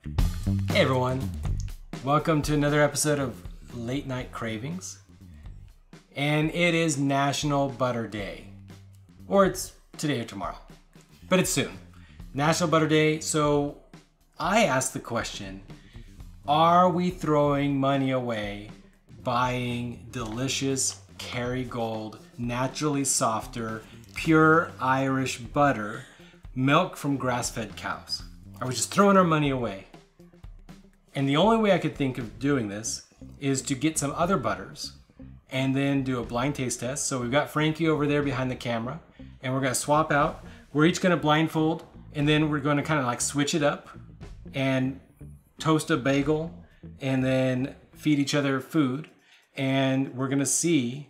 Hey everyone, welcome to another episode of Late Night Cravings. And it is National Butter Day. Or it's today or tomorrow. But it's soon. National Butter Day, so I asked the question, are we throwing money away buying delicious Kerrygold, naturally softer, pure Irish butter, milk from grass-fed cows? Are we just throwing our money away? And the only way I could think of doing this is to get some other butters and then do a blind taste test. So we've got Frankie over there behind the camera and we're gonna swap out. We're each gonna blindfold and then we're gonna kind of like switch it up and toast a bagel and then feed each other food. And we're gonna see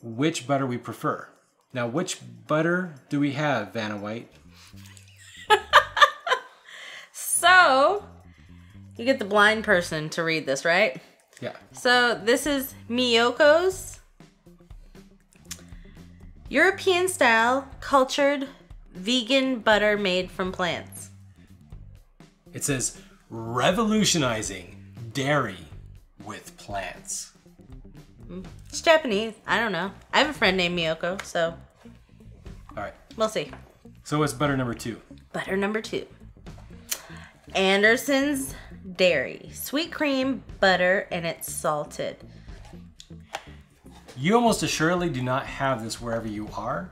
which butter we prefer. Now, which butter do we have, Vanna White? So, you get the blind person to read this, right? Yeah. So, this is Miyoko's European-style cultured vegan butter made from plants. It says, revolutionizing dairy with plants. It's Japanese. I don't know. I have a friend named Miyoko, so All right. we'll see. So what's butter number 2? Butter number 2. Anderson's Dairy. Sweet cream, butter, and it's salted. You almost assuredly do not have this wherever you are,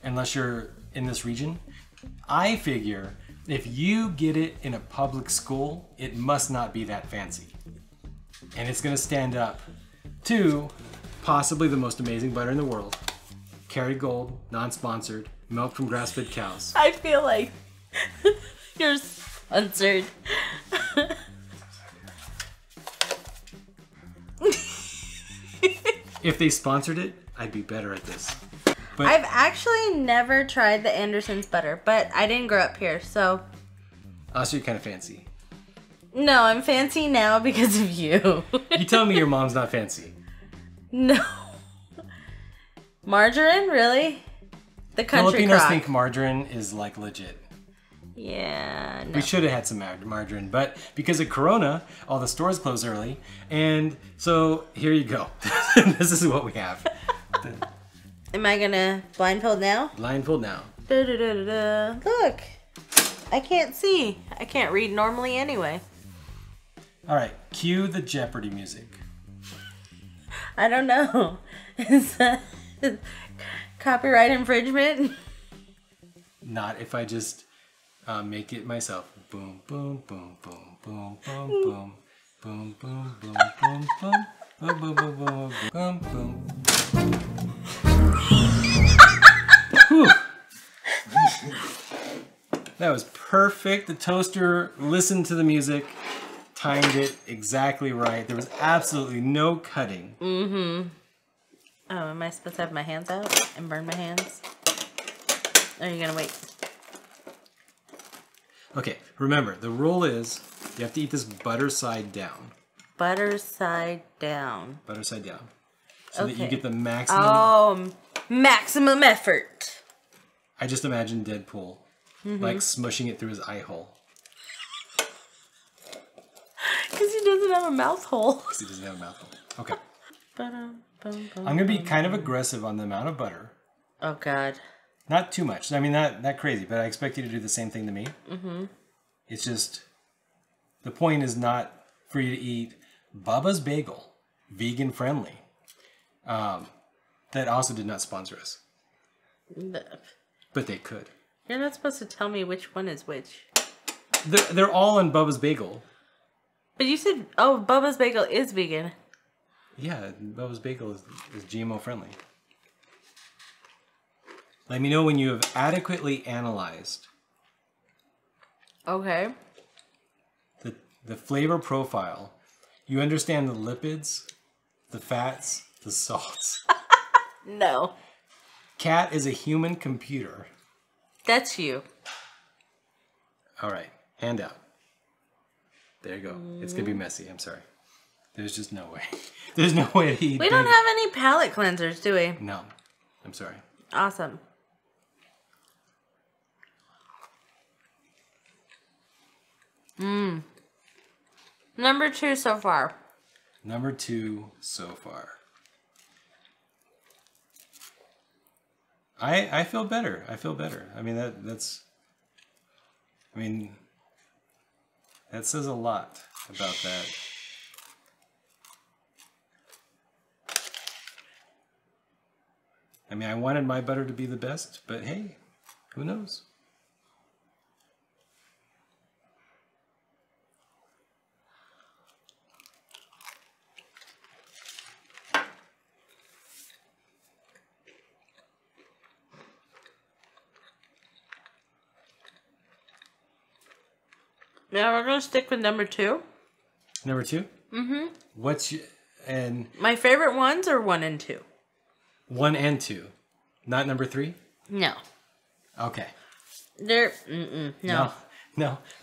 unless you're in this region. I figure if you get it in a public school, it must not be that fancy. And it's gonna stand up to possibly the most amazing butter in the world. Kerrygold, non-sponsored, milk from grass-fed cows. I feel like you're sponsored. If they sponsored it, I'd be better at this. But I've actually never tried the Anderson's butter, but I didn't grow up here, so also you're kind of fancy. no, I'm fancy now because of you. You tell me your mom's not fancy. No. Margarine? Really? The country Filipinos crock. think margarine is like legit. Yeah, no. We should have had some margarine, but because of Corona, all the stores closed early, and so here you go. This is what we have. Am I gonna blindfold now? Blindfold now. Da-da-da-da-da. Look, I can't see. I can't read normally anyway. All right, cue the Jeopardy music. I don't know. Is that copyright infringement? Not if I just make it myself. Boom, boom, boom, boom, boom, boom, boom, boom, boom, boom, boom, boom, boom, boom, boom, boom, boom, boom. Whew. That was perfect. The toaster listened to the music, timed it exactly right. There was absolutely no cutting. Mm-hmm. Oh, am I supposed to have my hands out and burn my hands? Or are you gonna wait? Okay, remember, the rule is you have to eat this butter side down. Butter side down. Butter side down. So that you Okay. get the maximum. Oh, maximum effort. I just imagine Deadpool, like smushing it through his eye hole. Because he doesn't have a mouth hole. Because he doesn't have a mouth hole. Okay. I'm I'm going to be kind of aggressive on the amount of butter. Oh, God. Not too much. I mean, not crazy, but I expect you to do the same thing to me. Mm-hmm. It's just, the point is not for you to eat Bubba's Bagel, vegan friendly. That also did not sponsor us. But they could. You're not supposed to tell me which one is which. They're all on Bubba's Bagel. But you said, oh, Bubba's Bagel is vegan. Yeah, Bubba's Bagel is GMO friendly. Let me know when you have adequately analyzed Okay. the flavor profile. You understand the lipids, the fats, the salts. No. Katt is a human computer. That's you. All right, hand out. There you go. It's going to be messy. I'm sorry. There's just no way. There's no way to eat We don't have any palate cleansers, do we? No. I'm sorry. Awesome. Number 2 so far. Number 2 so far. I feel better. I feel better. I mean that says a lot about that. I mean, I wanted my butter to be the best, but hey, who knows? Yeah, we're gonna stick with number 2. Number 2? Mm-hmm. And my favorite ones are 1 and 2. 1 and 2, not number 3. No. Okay. They're No.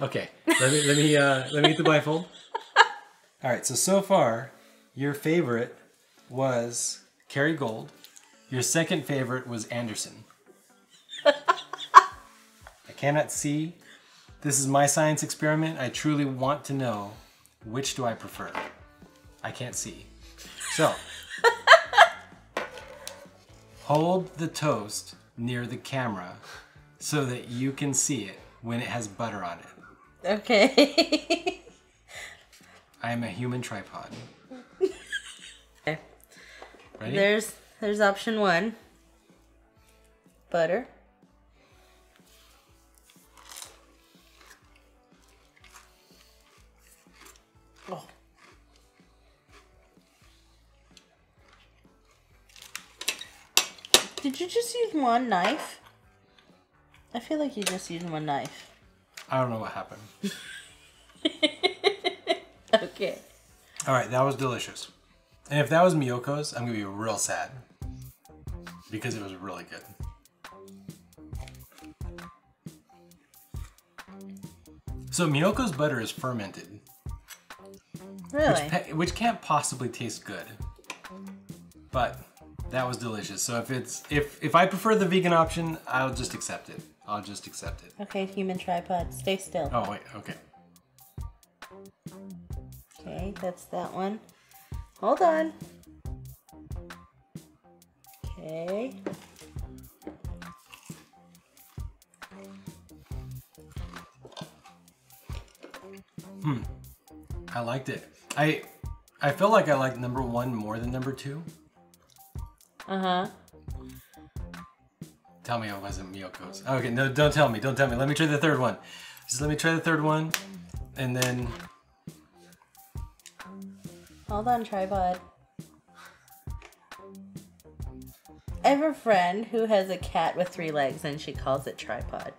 Okay. Let me get the blindfold. All right. So far, your favorite was Kerrygold. Your second favorite was Anderson. I cannot see. This is my science experiment. I truly want to know which do I prefer. I can't see. So, hold the toast near the camera so that you can see it when it has butter on it. Okay. I am a human tripod. Okay. Ready? There's option 1. Butter. Oh. Did you just use one knife? I feel like you just used one knife. I don't know what happened. Okay. All right, that was delicious. And if that was Miyoko's, I'm gonna be real sad because it was really good. So Miyoko's butter is fermented. Really? Which can't possibly taste good. But that was delicious. So if I prefer the vegan option, I'll just accept it. I'll just accept it. Okay, human tripod, stay still. Oh wait, okay. Okay, that's that one. Hold on. Okay. I liked it. I feel like I liked number 1 more than number 2. Uh-huh. Tell me it wasn't Miyoko's. Okay, no, don't tell me. Don't tell me. Let me try the third one. Just let me try the third one, and then... Hold on, tripod. I have a friend who has a cat with 3 legs and she calls it tripod.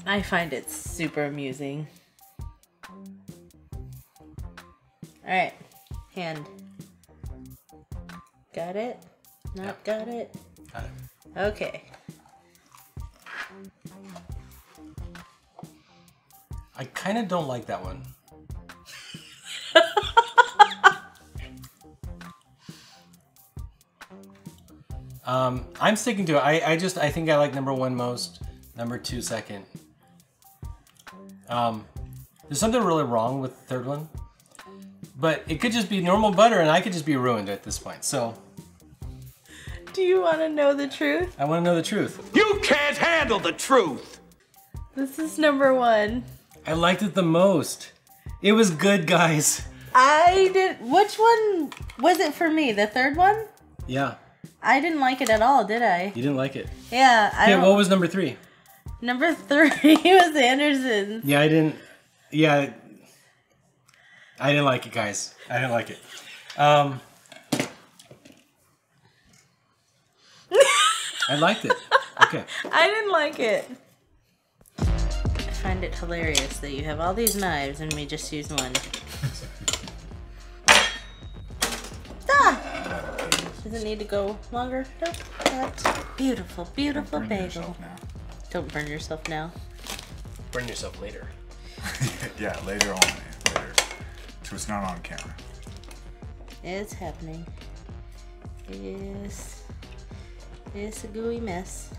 I find it super amusing. Alright, hand. Got it? Not Yep. got it? Got it. Okay. I kind of don't like that one. I'm sticking to it. I think I like number 1 most, number 2 second. There's something really wrong with the third one, but it could just be normal butter and I could just be ruined at this point. So, Do you want to know the truth? I want to know the truth. You can't handle the truth! This is number 1. I liked it the most. It was good, guys. I did. Which one was it for me? The third one? Yeah, I didn't like it at all, did I? you didn't like it. Yeah. Okay, what was number 3? Number 3 was Anderson's. Yeah, I didn't like it, guys. I didn't like it. I liked it. Okay. I didn't like it. I find it hilarious that you have all these knives and we just use one. Ah! Does it need to go longer? Nope. That's beautiful, beautiful Burn bagel. yourself now. Don't burn yourself now. Burn yourself later. Yeah, later on. Later. So it's not on camera. It's happening. It's a gooey mess.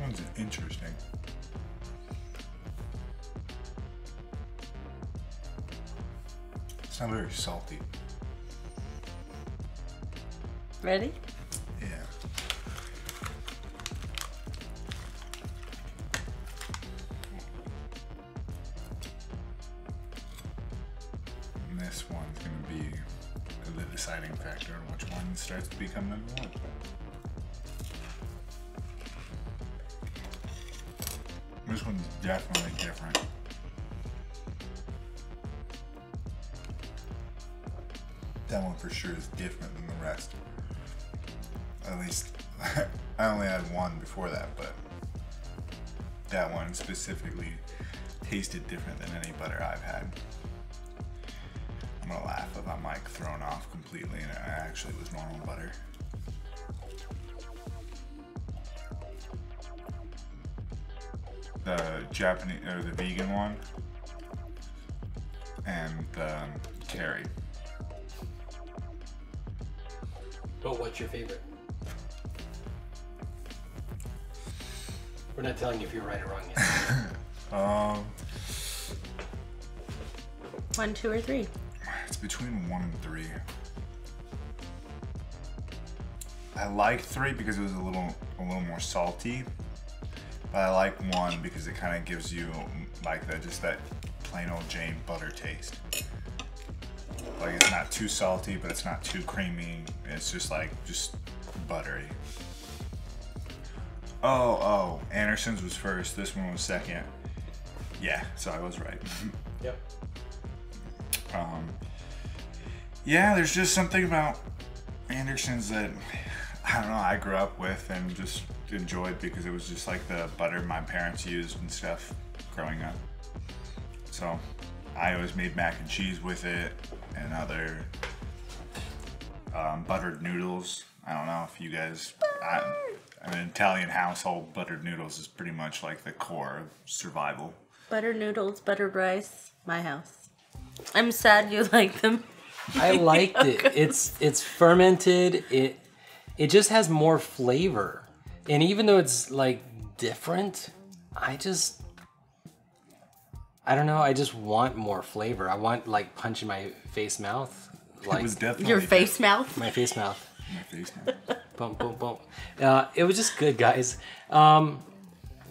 one's interesting. It's not very salty. Ready? Yeah. And this one's gonna be the deciding factor in which one starts to become number one. This one's definitely different. That one for sure is different than the rest. At least, I only had one before that, but that one specifically tasted different than any butter I've had. I'm gonna laugh if I'm like thrown off completely and it actually was normal butter. The Japanese, or the vegan one, and the Kerry. But what's your favorite? We're not telling you if you're right or wrong yet. 1, 2, or 3. It's between 1 and 3. I like 3 because it was a little more salty, but I like 1 because it kind of gives you like just that plain old Jane butter taste. Like it's not too salty, but it's not too creamy. It's just buttery. Oh, Anderson's was first. This one was second. Yeah, so I was right. Yep. Yeah, there's just something about Anderson's that I don't know. I grew up with and just enjoyed because it was just like the butter my parents used and stuff growing up. So I always made mac and cheese with it and other buttered noodles. I don't know if you guys, an Italian household, buttered noodles is pretty much like the core of survival. Buttered noodles, buttered rice, my house. I'm sad you like them. I liked it. It's fermented. It just has more flavor. And even though it's like different, I don't know, I just want more flavor. I want like punch in my face mouth. Like It was definitely Your face mouth? my face mouth. My face mouth. Boom, boom, boom. It was just good, guys.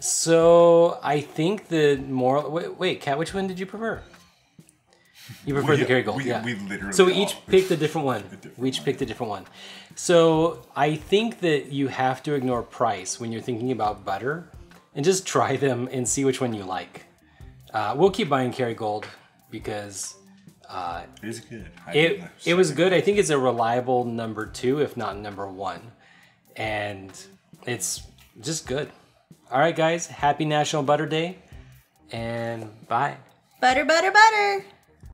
So I think the moral. Wait, Katt, which one did you prefer? You prefer the Kerrygold, yeah. We literally So we all each picked a different one. We each picked a different one. So I think that you have to ignore price when you're thinking about butter, and just try them and see which one you like. We'll keep buying Kerrygold because It was good. it was good. I think it's a reliable number 2, if not number 1. And it's just good. All right, guys. Happy National Butter Day. And bye. Butter, butter, butter.